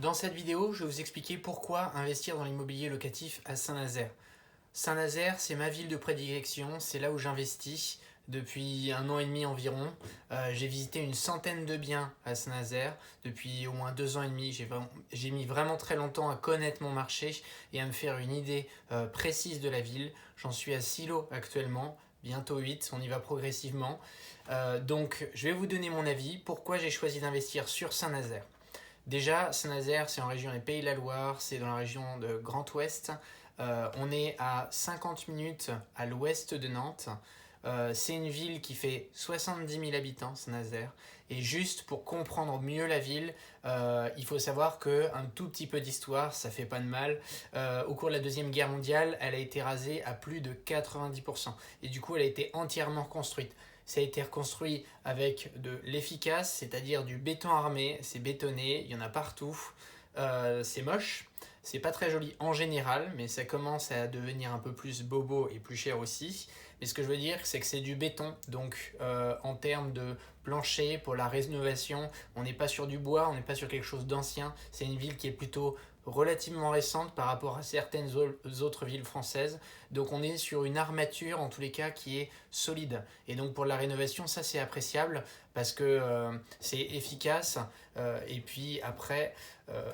Dans cette vidéo, je vais vous expliquer pourquoi investir dans l'immobilier locatif à Saint-Nazaire. Saint-Nazaire, c'est ma ville de prédilection, c'est là où j'investis depuis 1 an et demi environ. J'ai visité une centaine de biens à Saint-Nazaire depuis au moins 2 ans et demi. J'ai mis vraiment très longtemps à connaître mon marché et à me faire une idée précise de la ville. J'en suis à 6 lots actuellement, bientôt 8, on y va progressivement. Donc je vais vous donner mon avis, pourquoi j'ai choisi d'investir sur Saint-Nazaire. Déjà, Saint-Nazaire, c'est en région des Pays de la Loire, c'est dans la région de Grand Ouest. On est à 50 minutes à l'ouest de Nantes. C'est une ville qui fait 70 000 habitants, Saint-Nazaire. Et juste pour comprendre mieux la ville, il faut savoir qu'un tout petit peu d'histoire, ça fait pas de mal. Au cours de la Deuxième Guerre mondiale, elle a été rasée à plus de 90%. Et du coup, elle a été entièrement reconstruite. Ça a été reconstruit avec de l'efficace, c'est-à-dire du béton armé, c'est bétonné, il y en a partout. C'est moche, c'est pas très joli en général, mais ça commence à devenir un peu plus bobo et plus cher aussi. Mais ce que je veux dire, c'est que c'est du béton, donc en termes de plancher pour la rénovation, on n'est pas sur du bois, on n'est pas sur quelque chose d'ancien. C'est une ville qui est plutôt relativement récente par rapport à certaines autres villes françaises. Donc on est sur une armature en tous les cas qui est solide. Et donc pour la rénovation, ça c'est appréciable parce que c'est efficace. Et puis après,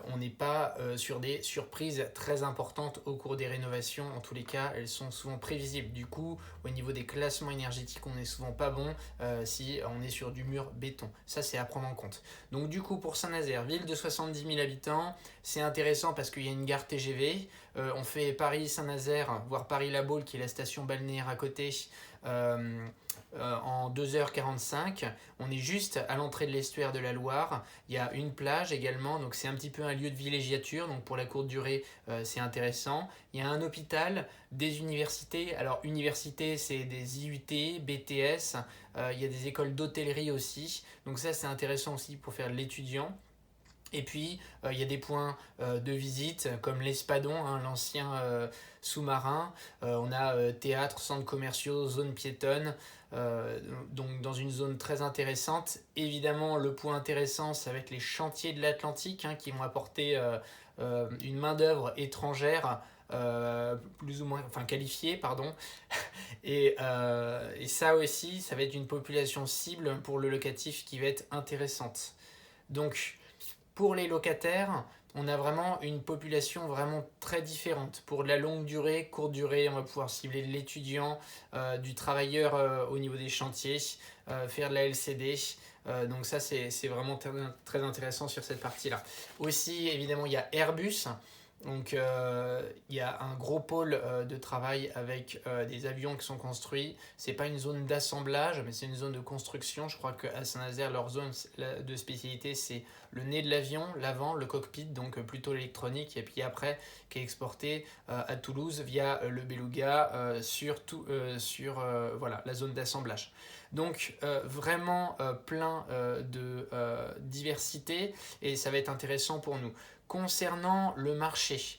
on n'est pas sur des surprises très importantes au cours des rénovations. En tous les cas, elles sont souvent prévisibles. Du coup, au niveau des classements énergétiques, on n'est souvent pas bon si on est sur du mur béton. Ça, c'est à prendre en compte. Donc du coup, pour Saint-Nazaire, ville de 70 000 habitants, c'est intéressant parce qu'il y a une gare TGV. On fait Paris-Saint-Nazaire, voire Paris-La Baule, qui est la station balnéaire à côté. En 2h45. On est juste à l'entrée de l'estuaire de la Loire. Il y a une plage également, donc c'est un petit peu un lieu de villégiature. Donc pour la courte durée, c'est intéressant. Il y a un hôpital, des universités. Alors université, c'est des IUT, BTS. Il y a des écoles d'hôtellerie aussi. Donc ça, c'est intéressant aussi pour faire de l'étudiant. Et puis, il y a des points de visite comme l'Espadon, hein, l'ancien sous-marin. On a théâtre, centres commerciaux, zones piétonnes, donc dans une zone très intéressante. Évidemment, le point intéressant, ça va être les chantiers de l'Atlantique hein, qui vont apporter une main-d'œuvre étrangère. Plus ou moins enfin qualifiée pardon et ça aussi ça va être une population cible pour le locatif qui va être intéressante. Donc pour les locataires, on a vraiment une population vraiment très différente. Pour de la longue durée, courte durée, on va pouvoir cibler de l'étudiant, du travailleur au niveau des chantiers, faire de la LCD. Donc ça, c'est vraiment très intéressant sur cette partie-là. Aussi, évidemment, il y a Airbus. Donc il y a un gros pôle de travail avec des avions qui sont construits. C'est pas une zone d'assemblage, mais c'est une zone de construction. Je crois qu'à Saint-Nazaire, leur zone de spécialité, c'est le nez de l'avion, l'avant, le cockpit, donc plutôt l'électronique, et puis après qui est exporté à Toulouse via le Beluga sur voilà, la zone d'assemblage. Donc vraiment plein de diversité et ça va être intéressant pour nous. Concernant le marché,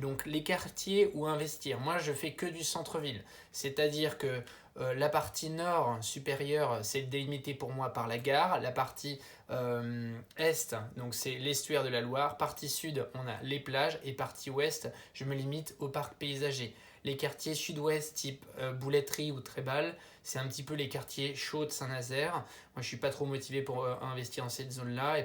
donc les quartiers où investir, moi je fais que du centre-ville, c'est-à-dire que la partie nord supérieure c'est délimité pour moi par la gare, la partie est donc c'est l'estuaire de la Loire, partie sud on a les plages et partie ouest je me limite au parc paysager. Les quartiers sud-ouest type Bouletterie ou Tréballe, c'est un petit peu les quartiers chauds de Saint-Nazaire. Moi, je ne suis pas trop motivé pour investir dans cette zone-là. Les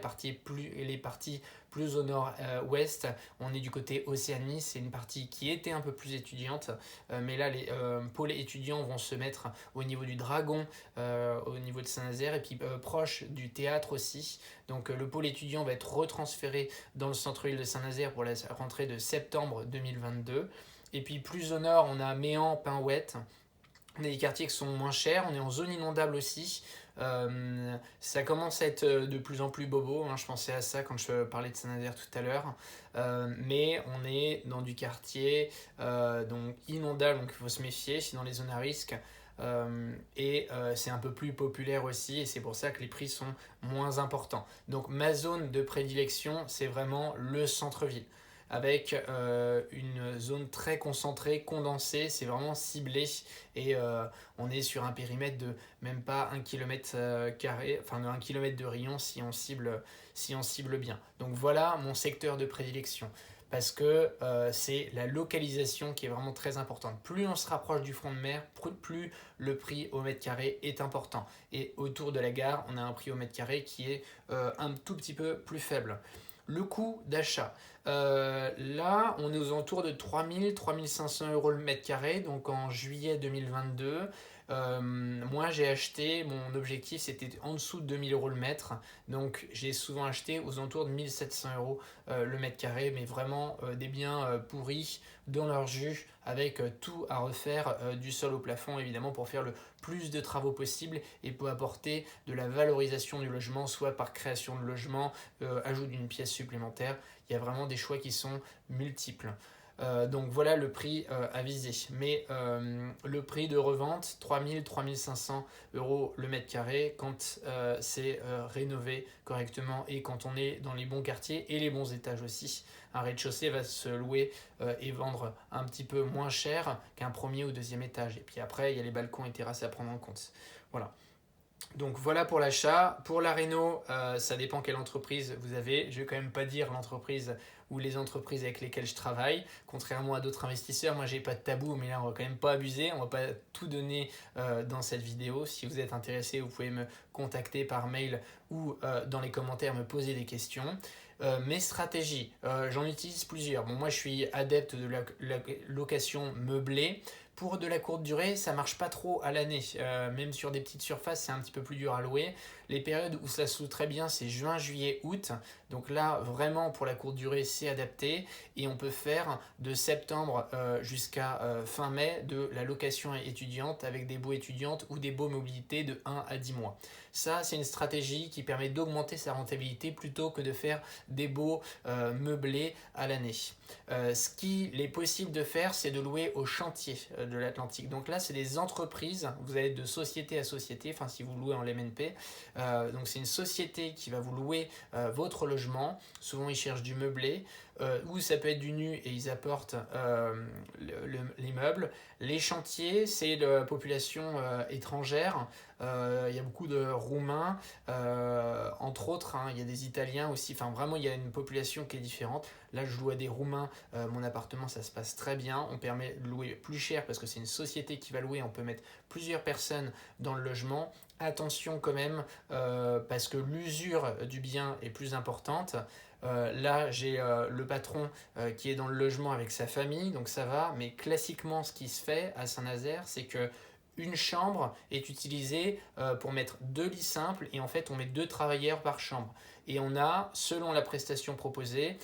parties plus au nord-ouest, on est du côté Océanie. C'est une partie qui était un peu plus étudiante. Mais là, les pôles étudiants vont se mettre au niveau du Dragon, au niveau de Saint-Nazaire, et puis proche du théâtre aussi. Donc le pôle étudiant va être retransféré dans le centre-ville de Saint-Nazaire pour la rentrée de septembre 2022. Et puis plus au nord, on a Méan, Pinhouette. On a des quartiers qui sont moins chers, on est en zone inondable aussi. Ça commence à être de plus en plus bobo, hein, je pensais à ça quand je parlais de Saint-Nazaire tout à l'heure. Mais on est dans du quartier donc inondable, donc il faut se méfier, c'est dans les zones à risque. C'est un peu plus populaire aussi et c'est pour ça que les prix sont moins importants. Donc ma zone de prédilection, c'est vraiment le centre-ville. avec une zone très concentrée, condensée, c'est vraiment ciblé et on est sur un périmètre de même pas 1 km carré, enfin de 1 km de rayon si on cible bien. Donc voilà mon secteur de prédilection parce que c'est la localisation qui est vraiment très importante. Plus on se rapproche du front de mer, plus le prix au mètre carré est important. Et autour de la gare, on a un prix au mètre carré qui est un tout petit peu plus faible. Le coût d'achat. Là, on est aux alentours de 3 500 euros le mètre carré, donc en juillet 2022. Moi, j'ai acheté, mon objectif c'était en dessous de 2000 euros le mètre, donc j'ai souvent acheté aux alentours de 1700 euros le mètre carré, mais vraiment des biens pourris dans leur jus, avec tout à refaire du sol au plafond, évidemment, pour faire le plus de travaux possible et pour apporter de la valorisation du logement, soit par création de logement, ajout d'une pièce supplémentaire. Il y a vraiment des choix qui sont multiples. Donc voilà le prix à viser. Mais le prix de revente, 3 500 euros le mètre carré quand c'est rénové correctement et quand on est dans les bons quartiers et les bons étages aussi. Un rez-de-chaussée va se louer et vendre un petit peu moins cher qu'un premier ou deuxième étage. Et puis après, il y a les balcons et terrasses à prendre en compte. Voilà. Donc voilà pour l'achat. Pour la réno, ça dépend quelle entreprise vous avez. Je ne vais quand même pas dire l'entreprise ou les entreprises avec lesquelles je travaille. Contrairement à d'autres investisseurs, moi j'ai pas de tabou, mais là on va quand même pas abuser. On va pas tout donner dans cette vidéo. Si vous êtes intéressé, vous pouvez me contacter par mail ou dans les commentaires me poser des questions. Mes stratégies, j'en utilise plusieurs. Bon, moi je suis adepte de la location meublée. Pour de la courte durée, ça marche pas trop à l'année. Même sur des petites surfaces, c'est un petit peu plus dur à louer. Les périodes où ça se loue très bien, c'est juin, juillet, août. Donc là, vraiment, pour la courte durée, c'est adapté. Et on peut faire de septembre jusqu'à fin mai de la location étudiante avec des baux étudiantes ou des baux mobilité de 1 à 10 mois. Ça, c'est une stratégie qui permet d'augmenter sa rentabilité plutôt que de faire des baux meublés à l'année. Ce qu'il est possible de faire, c'est de louer au chantier de l'Atlantique. Donc là, c'est des entreprises, vous allez de société à société, enfin si vous louez en LMNP. Donc c'est une société qui va vous louer votre logement. Souvent, ils cherchent du meublé. Ou ça peut être du nu et ils apportent les meubles. Les chantiers, c'est la population étrangère. Il y a beaucoup de Roumains, entre autres, hein, il y a des Italiens aussi. Enfin, vraiment, il y a une population qui est différente. Là, je loue à des Roumains. Mon appartement, ça se passe très bien. On permet de louer plus cher parce que c'est une société qui va louer. On peut mettre plusieurs personnes dans le logement. Attention quand même, parce que l'usure du bien est plus importante. Là, j'ai le patron qui est dans le logement avec sa famille, donc ça va. Mais classiquement, ce qui se fait à Saint-Nazaire, c'est que une chambre est utilisée pour mettre 2 lits simples et en fait, on met 2 travailleurs par chambre. Et on a, selon la prestation proposée,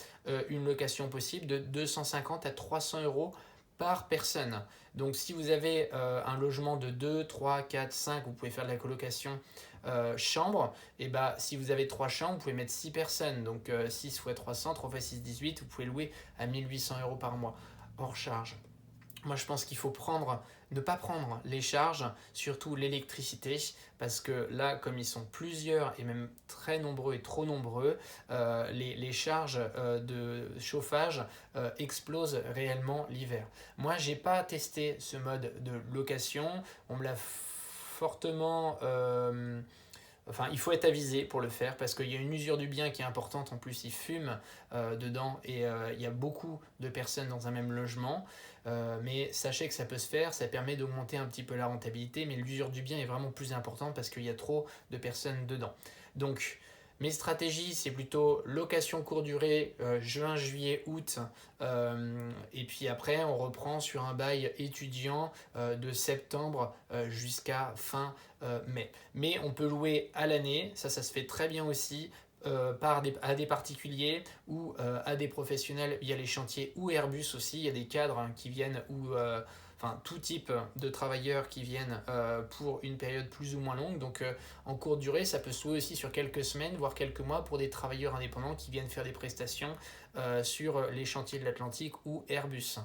une location possible de 250 à 300 euros par personne. Donc si vous avez un logement de 2, 3, 4, 5, vous pouvez faire de la colocation chambre, et bah si vous avez 3 chambres, vous pouvez mettre 6 personnes, donc 6 x 300, 3 x 6, 18, vous pouvez louer à 1800 euros par mois, hors charge. Moi je pense qu'il faut ne pas prendre les charges, surtout l'électricité, parce que là, comme ils sont plusieurs et même très nombreux et trop nombreux, les charges de chauffage explosent réellement l'hiver. Moi, j'ai pas testé ce mode de location, on me l'a fortement... Enfin, il faut être avisé pour le faire parce qu'il y a une usure du bien qui est importante. En plus, il fume dedans et il y a beaucoup de personnes dans un même logement. Mais sachez que ça peut se faire, ça permet d'augmenter un petit peu la rentabilité, mais l'usure du bien est vraiment plus importante parce qu'il y a trop de personnes dedans. Donc, mes stratégies, c'est plutôt location courte durée, juin, juillet, août, et puis après, on reprend sur un bail étudiant de septembre jusqu'à fin mai. Mais on peut louer à l'année, ça se fait très bien aussi. À des particuliers ou à des professionnels via les chantiers ou Airbus aussi. Il y a des cadres qui viennent ou enfin tout type de travailleurs qui viennent pour une période plus ou moins longue. Donc en courte durée, ça peut se louer aussi sur quelques semaines, voire quelques mois pour des travailleurs indépendants qui viennent faire des prestations sur les chantiers de l'Atlantique ou Airbus.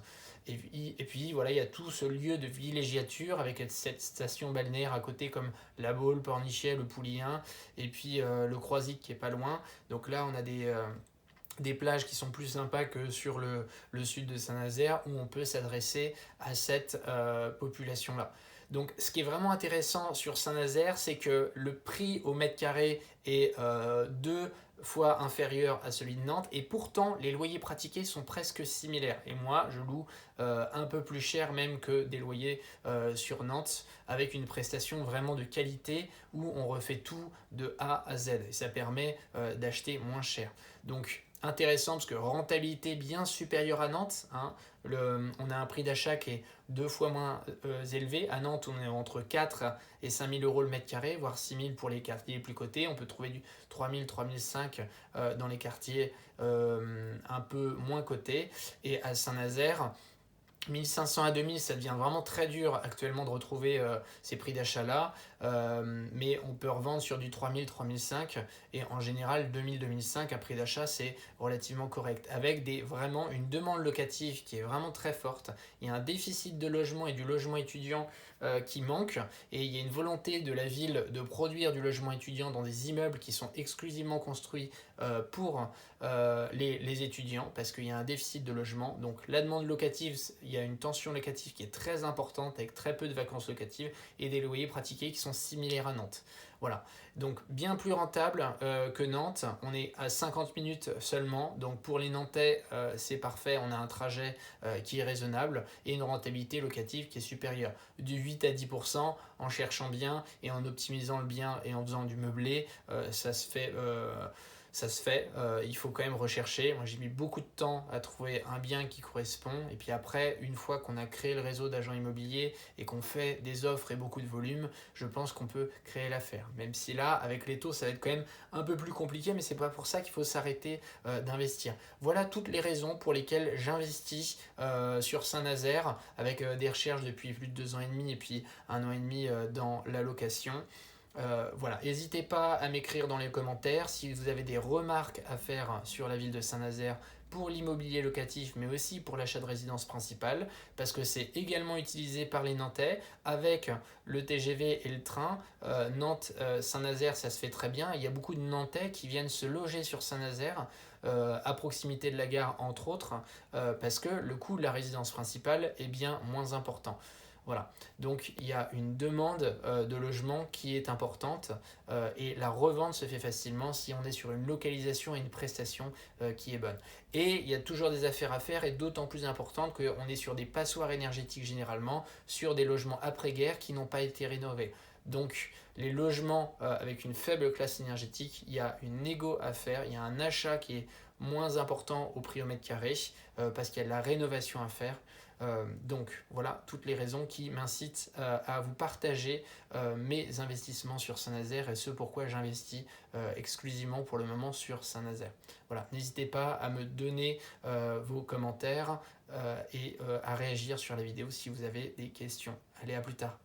Et puis voilà, il y a tout ce lieu de villégiature avec cette station balnéaire à côté comme La Baule, Pornichet, le Poulien et puis le Croisic qui est pas loin. Donc là, on a des plages qui sont plus sympas que sur le sud de Saint-Nazaire, où on peut s'adresser à cette population-là. Donc ce qui est vraiment intéressant sur Saint-Nazaire, c'est que le prix au mètre carré est 2 fois inférieur à celui de Nantes, et pourtant les loyers pratiqués sont presque similaires. Et moi, je loue un peu plus cher même que des loyers sur Nantes, avec une prestation vraiment de qualité où on refait tout de A à Z. Et ça permet d'acheter moins cher. Donc intéressant parce que rentabilité bien supérieure à Nantes, hein. On a un prix d'achat qui est 2 fois moins élevé. À Nantes, on est entre 4 et 5 000 euros le mètre carré, voire 6 000 pour les quartiers les plus cotés. On peut trouver du 3 000, 3 500 dans les quartiers un peu moins cotés. Et à Saint-Nazaire, 1500 à 2000, ça devient vraiment très dur actuellement de retrouver ces prix d'achat-là, mais on peut revendre sur du 3000, 3005, et en général 2000, 2005, un prix d'achat, c'est relativement correct, avec vraiment une demande locative qui est vraiment très forte. Il y a un déficit de logement et du logement étudiant qui manque, et il y a une volonté de la ville de produire du logement étudiant dans des immeubles qui sont exclusivement construits pour les étudiants, parce qu'il y a un déficit de logement. Donc la demande locative, il y a une tension locative qui est très importante, avec très peu de vacances locatives et des loyers pratiqués qui sont similaires à Nantes. Voilà, donc bien plus rentable que Nantes. On est à 50 minutes seulement, donc pour les Nantais c'est parfait. On a un trajet qui est raisonnable et une rentabilité locative qui est supérieure, du 8 à 10% en cherchant bien et en optimisant le bien et en faisant du meublé. Ça se fait, il faut quand même rechercher. Moi j'ai mis beaucoup de temps à trouver un bien qui correspond, et puis après, une fois qu'on a créé le réseau d'agents immobiliers et qu'on fait des offres et beaucoup de volume, je pense qu'on peut créer l'affaire. Même si là, avec les taux, ça va être quand même un peu plus compliqué, mais c'est pas pour ça qu'il faut s'arrêter d'investir. Voilà toutes les raisons pour lesquelles j'investis sur Saint-Nazaire, avec des recherches depuis plus de 2 ans et demi et puis 1 an et demi dans la location. Voilà, n'hésitez pas à m'écrire dans les commentaires si vous avez des remarques à faire sur la ville de Saint-Nazaire pour l'immobilier locatif, mais aussi pour l'achat de résidence principale, parce que c'est également utilisé par les Nantais avec le TGV et le train. Nantes-Saint-Nazaire, ça se fait très bien. Il y a beaucoup de Nantais qui viennent se loger sur Saint-Nazaire, à proximité de la gare entre autres, parce que le coût de la résidence principale est bien moins important. Voilà, donc il y a une demande de logement qui est importante, et la revente se fait facilement si on est sur une localisation et une prestation qui est bonne. Et il y a toujours des affaires à faire, et d'autant plus importante qu'on est sur des passoires énergétiques généralement, sur des logements après-guerre qui n'ont pas été rénovés. Donc les logements avec une faible classe énergétique, il y a une négo à faire, il y a un achat qui est moins important au prix au mètre carré, parce qu'il y a de la rénovation à faire. Donc voilà toutes les raisons qui m'incitent à vous partager mes investissements sur Saint-Nazaire, et ce pourquoi j'investis exclusivement pour le moment sur Saint-Nazaire. Voilà, n'hésitez pas à me donner vos commentaires et à réagir sur la vidéo si vous avez des questions. Allez, à plus tard.